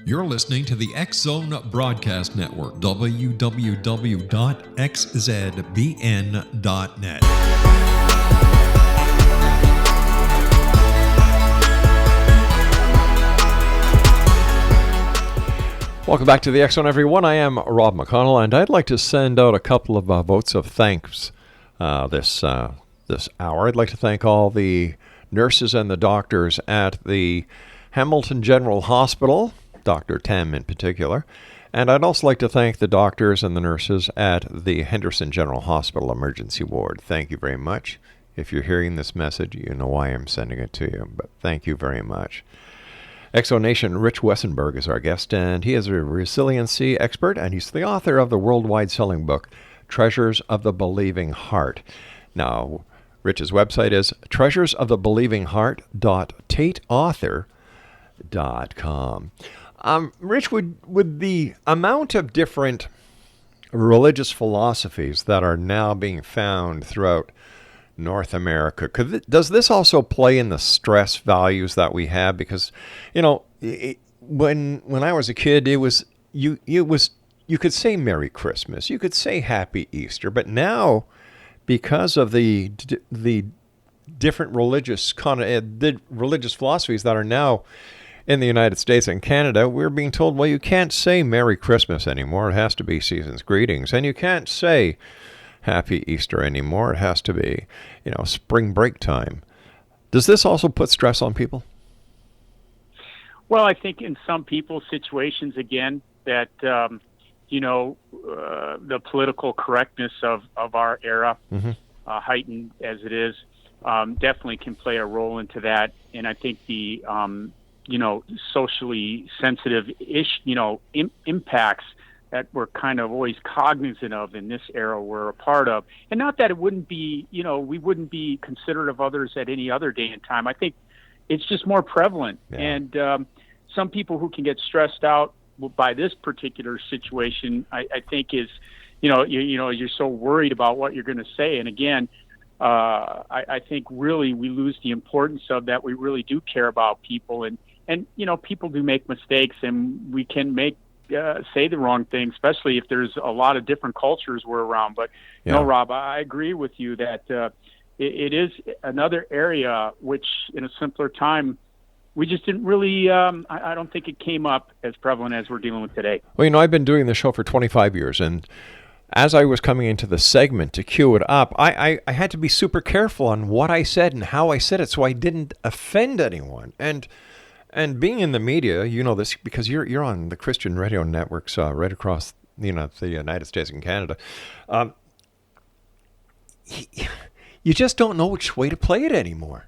You're listening to the X-Zone Broadcast Network, www.xzbn.net. Welcome back to the X-Zone, everyone. I am Rob McConnell, and I'd like to send out a couple of votes of thanks this hour. I'd like to thank all the nurses and the doctors at the Hamilton General Hospital, Dr. Tam in particular, and I'd also like to thank the doctors and the nurses at the Henderson General Hospital Emergency Ward. Thank you very much. If you're hearing this message, you know why I'm sending it to you, but thank you very much. Exo Nation, Rich Wessenberg is our guest, and he is a resiliency expert, and he's the author of the worldwide selling book, Treasures of the Beleiving Heart. Now, Rich's website is treasuresofthebelievingheart.tateauthor.com. Rich, would the amount of different religious philosophies that are now being found throughout North America, does this also play in the stress values that we have? Because, you know, when I was a kid, it was you could say Merry Christmas, you could say Happy Easter, but now, because of the different religious philosophies that are now in the United States and Canada, we're being told, well, you can't say Merry Christmas anymore. It has to be Season's Greetings, and you can't say Happy Easter anymore. It has to be, spring break time. Does this also put stress on people? Well, I think in some people's situations, again, that, the political correctness of our era, heightened as it is, definitely can play a role into that. And I think the, socially sensitive impacts that we're kind of always cognizant of in this era we're a part of. And not that it wouldn't be, we wouldn't be considerate of others at any other day and time. I think it's just more prevalent. Yeah. And some people who can get stressed out by this particular situation, I think is, you're so worried about what you're going to say. And again, I think really we lose the importance of that. We really do care about people. And people do make mistakes, and we can say the wrong thing, especially if there's a lot of different cultures we're around. But no, Rob, I agree with you that it is another area which, in a simpler time, we just didn't really. I don't think it came up as prevalent as we're dealing with today. Well, I've been doing this show for 25 years, and as I was coming into the segment to cue it up, I had to be super careful on what I said and how I said it, so I didn't offend anyone. And being in the media, you know this because you're on the Christian radio networks right across the United States and Canada. You just don't know which way to play it anymore.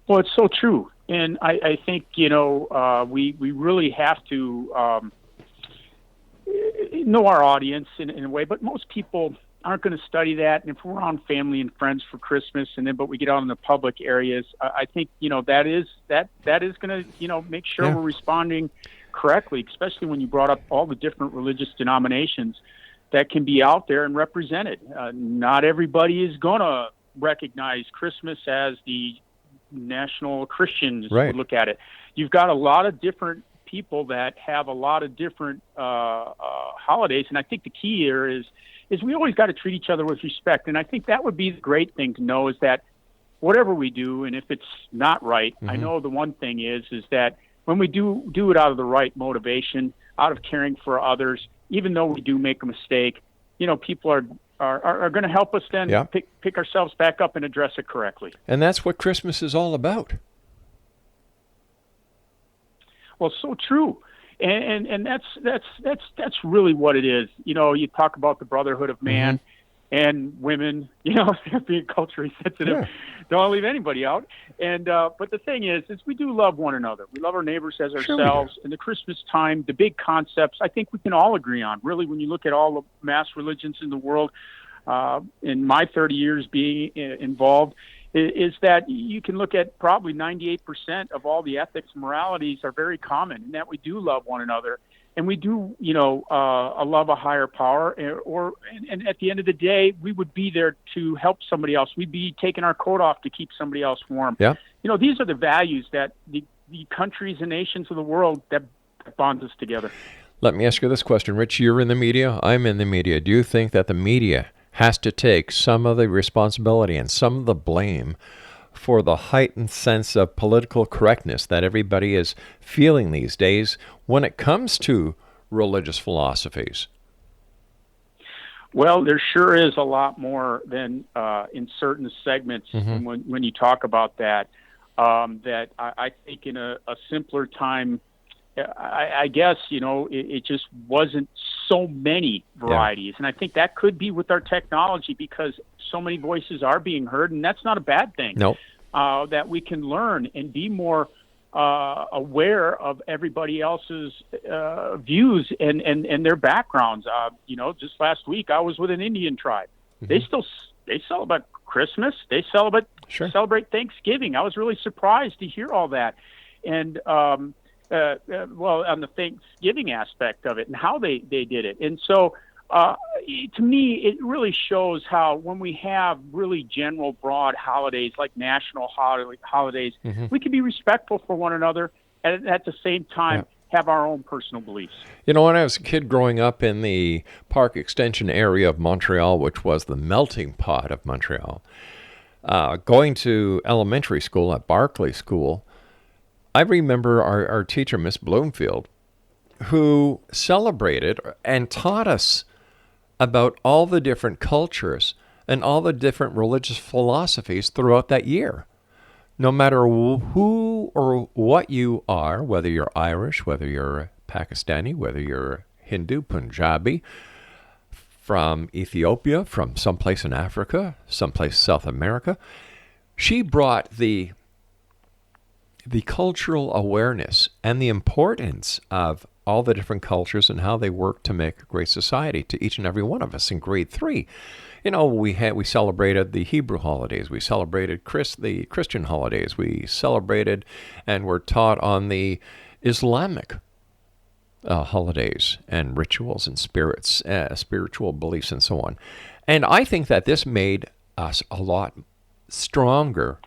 Well, it's so true, and I think we really have to know our audience in a way. But most people aren't going to study that. And if we're around family and friends for Christmas, but we get out in the public areas, I think, that is going to, make sure we're responding correctly, especially when you brought up all the different religious denominations that can be out there and represented. Not everybody is going to recognize Christmas as the national Christians would look at it. You've got a lot of different people that have a lot of different holidays. And I think the key here is we always got to treat each other with respect. And I think that would be the great thing to know, is that whatever we do, and if it's not right, I know the one thing is that when we do it out of the right motivation, out of caring for others, even though we do make a mistake, people are going to help us then pick ourselves back up and address it correctly. And that's what Christmas is all about. Well, so true. And that's really what it is. You talk about the brotherhood of man and women, being culturally sensitive. Yeah. Don't want to leave anybody out. And but the thing is we do love one another. We love our neighbors as ourselves. And the Christmas time, the big concepts, I think we can all agree on. Really, when you look at all the mass religions in the world, in my 30 years being involved, is that you can look at probably 98% of all the ethics and moralities are very common, and that we do love one another, and we do, love a higher power, and at the end of the day, we would be there to help somebody else. We'd be taking our coat off to keep somebody else warm. Yeah. These are the values that the countries and nations of the world that bonds us together. Let me ask you this question, Rich. You're in the media. I'm in the media. Do you think that the media has to take some of the responsibility and some of the blame for the heightened sense of political correctness that everybody is feeling these days when it comes to religious philosophies? Well, there sure is a lot more than in certain segments when you talk about that. That I think in a simpler time, I guess, it just wasn't so many varieties. And I think that could be with our technology because so many voices are being heard, and that's not a bad thing. No. That we can learn and be more aware of everybody else's views and their backgrounds. Just last week I was with an Indian tribe. They celebrate Christmas. They celebrate Thanksgiving. I was really surprised to hear all that. And on the Thanksgiving aspect of it and how they did it. And so, to me, it really shows how when we have really general, broad holidays like national holidays, we can be respectful for one another and at the same time have our own personal beliefs. When I was a kid growing up in the Park Extension area of Montreal, which was the melting pot of Montreal, going to elementary school at Barclay School, I remember our teacher, Miss Bloomfield, who celebrated and taught us about all the different cultures and all the different religious philosophies throughout that year. No matter who or what you are, whether you're Irish, whether you're Pakistani, whether you're Hindu, Punjabi, from Ethiopia, from someplace in Africa, someplace South America, she brought the cultural awareness and the importance of all the different cultures and how they work to make a great society to each and every one of us in grade 3. We celebrated the Hebrew holidays. We celebrated the Christian holidays. We celebrated and were taught on the Islamic holidays and rituals and spiritual beliefs and so on. And I think that this made us a lot stronger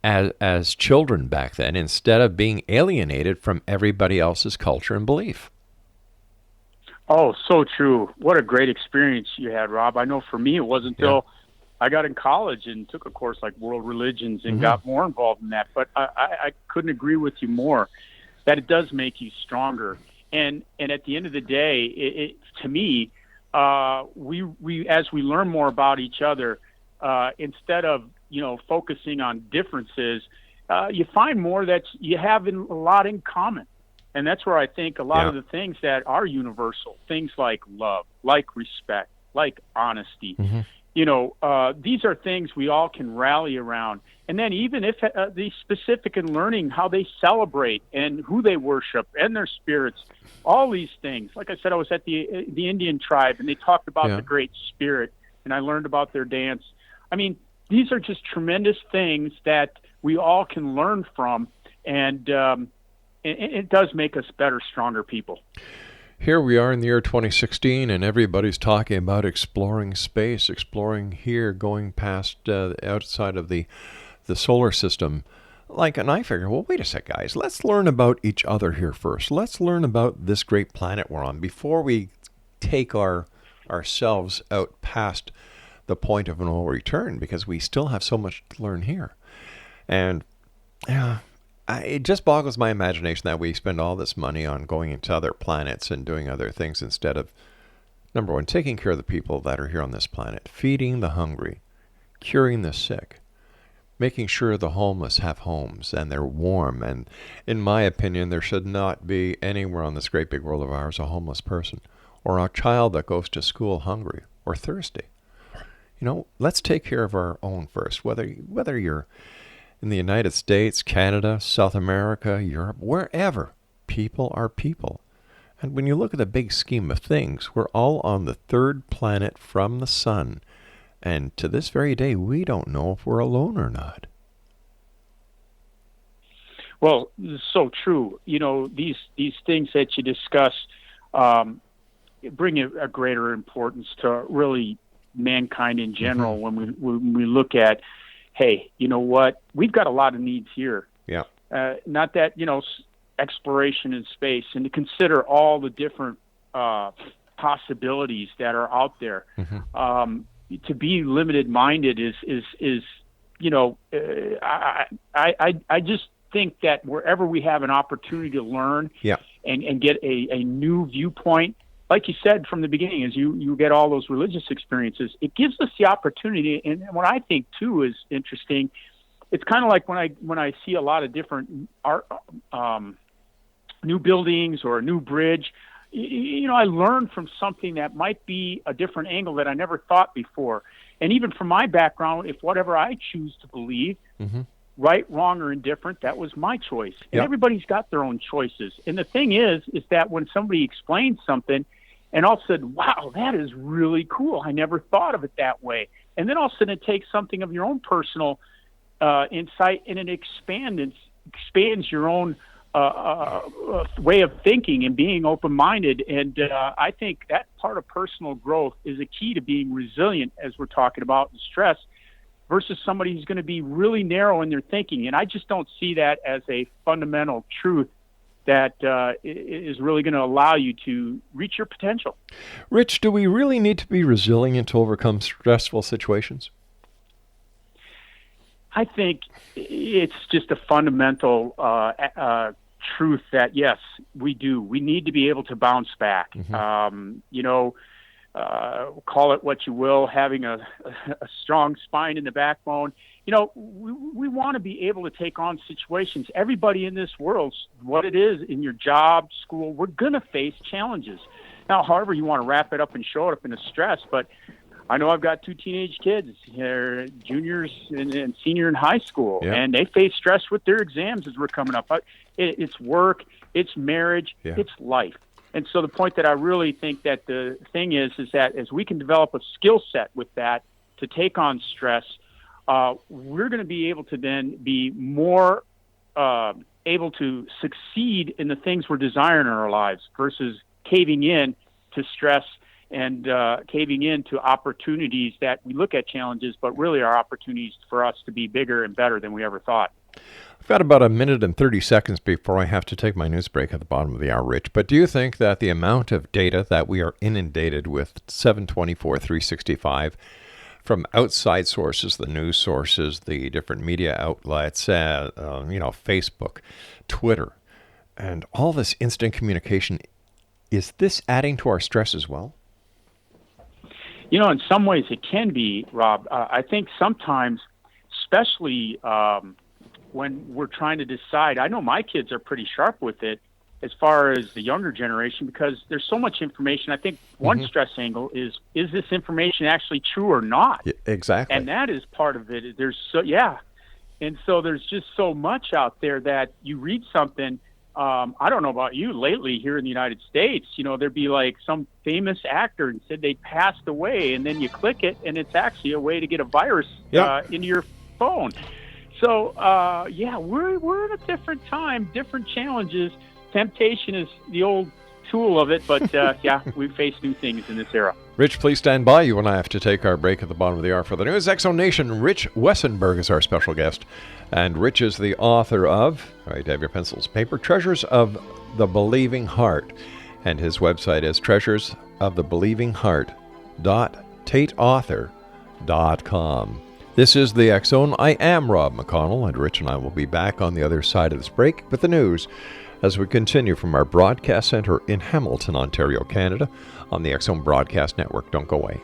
as children back then, instead of being alienated from everybody else's culture and belief. Oh, so true. What a great experience you had, Rob. I know for me it wasn't until I got in college and took a course like world religions and got more involved in that. But I couldn't agree with you more that it does make you stronger. And at the end of the day, to me, we as we learn more about each other, instead of focusing on differences, you find more that you have a lot in common. And that's where I think a lot of the things that are universal, things like love, like respect, like honesty, these are things we all can rally around. And then even if the specific in learning how they celebrate and who they worship and their spirits, all these things. Like I said, I was at the Indian tribe and they talked about the Great Spirit, and I learned about their dance. I mean, these are just tremendous things that we all can learn from, and it does make us better, stronger people. Here we are in the year 2016, and everybody's talking about exploring space, exploring here, going past outside of the solar system. And I figure, well, wait a sec, guys. Let's learn about each other here first. Let's learn about this great planet we're on before we take ourselves out past the point of no return, because we still have so much to learn here. And it just boggles my imagination that we spend all this money on going into other planets and doing other things instead of, number one, taking care of the people that are here on this planet, feeding the hungry, curing the sick, making sure the homeless have homes and they're warm. And in my opinion, there should not be anywhere on this great big world of ours a homeless person or a child that goes to school hungry or thirsty. Let's take care of our own first, whether you're in the United States, Canada, South America, Europe, wherever. People are people. And when you look at the big scheme of things, we're all on the third planet from the sun. And to this very day, we don't know if we're alone or not. Well, so true. These things that you discuss bring a greater importance to really mankind in general. Mm-hmm. When we look at, hey, you know what? We've got a lot of needs here. Yeah. Not that, exploration in space, and to consider all the different possibilities that are out there. Mm-hmm. To be limited-minded is I just think that wherever we have an opportunity to learn and get a new viewpoint, like you said from the beginning, as you get all those religious experiences, it gives us the opportunity. And what I think too is interesting, it's kind of like when I see a lot of different art, new buildings or a new bridge. I learn from something that might be a different angle that I never thought before. And even from my background, if whatever I choose to believe, mm-hmm. right, wrong, or indifferent, that was my choice. And everybody's got their own choices. And the thing is that when somebody explains something and all of a sudden, wow, that is really cool. I never thought of it that way. And then all of a sudden it takes something of your own personal insight and it expands your own way of thinking and being open-minded. And I think that part of personal growth is a key to being resilient, as we're talking about in stress, versus somebody who's going to be really narrow in their thinking. And I just don't see that as a fundamental truth that is really going to allow you to reach your potential. Rich, do we really need to be resilient to overcome stressful situations? I think it's just a fundamental truth that, yes, we do. We need to be able to bounce back. Mm-hmm. Call it what you will, having a strong spine in the backbone. We want to be able to take on situations. Everybody in this world, what it is in your job, school, we're going to face challenges. Now, however, you want to wrap it up and show it up in a stress, but I know I've got two teenage kids. They're juniors and senior in high school, and they face stress with their exams as we're coming up. It's work, it's marriage, it's life. And so the point that I really think that the thing is that as we can develop a skill set with that to take on stress, we're going to be able to then be more able to succeed in the things we're desiring in our lives versus caving in to stress and caving into opportunities that we look at challenges, but really are opportunities for us to be bigger and better than we ever thought. I've got about a minute and 30 seconds before I have to take my news break at the bottom of the hour, Rich. But do you think that the amount of data that we are inundated with 7/24, 365 from outside sources, the news sources, the different media outlets, Facebook, Twitter, and all this instant communication, is this adding to our stress as well? In some ways it can be, Rob. I think sometimes, especially when we're trying to decide, I know my kids are pretty sharp with it as far as the younger generation because there's so much information. I think one stress angle is this information actually true or not? Yeah, exactly. And that is part of it. And so there's just so much out there that you read something. I don't know about you, lately here in the United States, there'd be like some famous actor and said they passed away, and then you click it and it's actually a way to get a virus into your phone. So, we're in a different time, different challenges. Temptation is the old tool of it, but we face new things in this era. Rich, please stand by. You and I have to take our break at the bottom of the hour for the news. Exo Nation, Rich Wessenberg is our special guest. And Rich is the author of, all right, have your pencils, paper, Treasures of the Beleiving Heart. And his website is treasuresofthebelievingheart.tateauthor.com. This is the X Zone. I am Rob McConnell, and Rich and I will be back on the other side of this break with the news as we continue from our broadcast center in Hamilton, Ontario, Canada, on the X Zone Broadcast Network. Don't go away.